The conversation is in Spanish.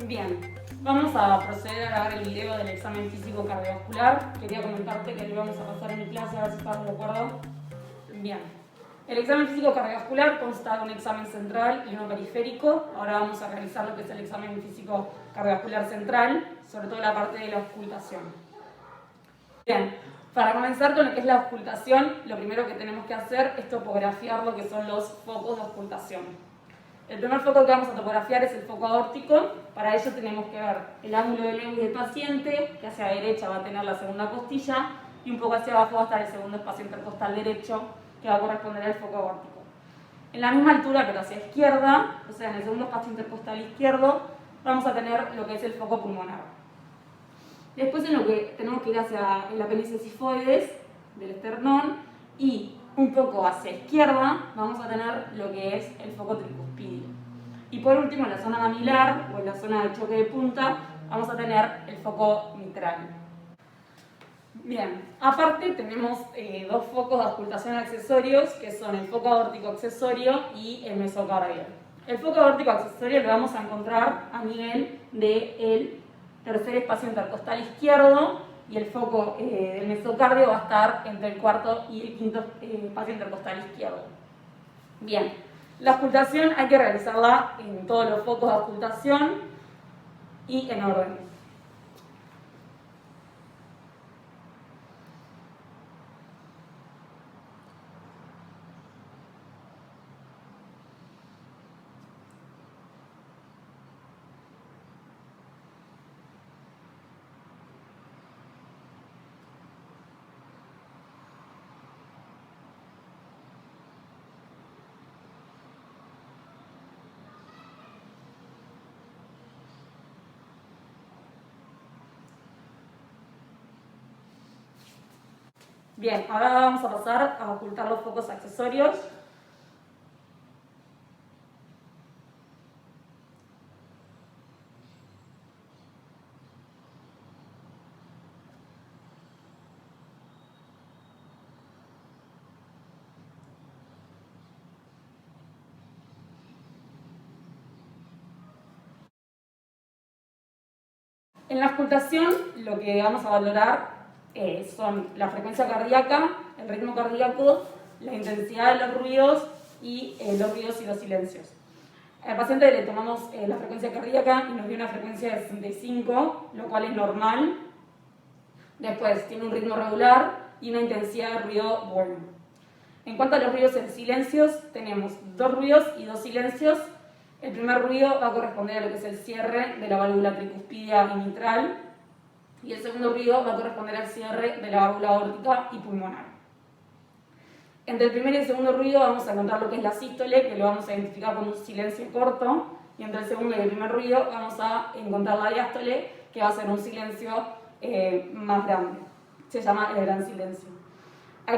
Bien, vamos a proceder a grabar el video del examen físico cardiovascular. Quería comentarte que lo vamos a pasar en mi clase, a ver si estás de acuerdo. Bien, el examen físico cardiovascular consta de un examen central y uno periférico. Ahora vamos a realizar lo que es el examen físico cardiovascular central, sobre todo la parte de la auscultación. Bien, para comenzar con lo que es la auscultación, lo primero que tenemos que hacer es topografiar lo que son los focos de auscultación. El primer foco que vamos a topografiar es el foco aórtico. Para ello tenemos que ver el ángulo de luz del paciente, que hacia la derecha va a tener la segunda costilla, y un poco hacia abajo va a estar el segundo espacio intercostal derecho, que va a corresponder al foco aórtico. En la misma altura, pero hacia izquierda, o sea, en el segundo espacio intercostal izquierdo, vamos a tener lo que es el foco pulmonar. Después en lo que tenemos que ir hacia el apéndice sifoides del esternón y un poco hacia izquierda vamos a tener lo que es el foco tricuspidio. Y por último en la zona mamilar o en la zona de choque de punta vamos a tener el foco mitral. Bien, aparte tenemos dos focos de auscultación accesorios que son el foco aórtico accesorio y el mesocardio. El foco aórtico accesorio lo vamos a encontrar a nivel del tercer espacio intercostal izquierdo y el foco del mesocardio va a estar entre el cuarto y el quinto espacio intercostal izquierdo. Bien, la auscultación hay que realizarla en todos los focos de auscultación y en orden. Bien, ahora vamos a pasar a ocultar los focos accesorios. En la auscultación lo que vamos a valorar son la frecuencia cardíaca, el ritmo cardíaco, la intensidad de los ruidos y los ruidos y los silencios. Al paciente le tomamos la frecuencia cardíaca y nos dio una frecuencia de 65, lo cual es normal. Después tiene un ritmo regular y una intensidad de ruido buena. En cuanto a los ruidos y silencios, tenemos dos ruidos y dos silencios. El primer ruido va a corresponder a lo que es el cierre de la válvula tricuspidia y mitral y el segundo ruido va a corresponder al cierre de la válvula aórtica y pulmonar. Entre el primer y el segundo ruido vamos a encontrar lo que es la sístole, que lo vamos a identificar como un silencio corto, y entre el segundo y el primer ruido vamos a encontrar la diástole, que va a ser un silencio más grande. Se llama el gran silencio.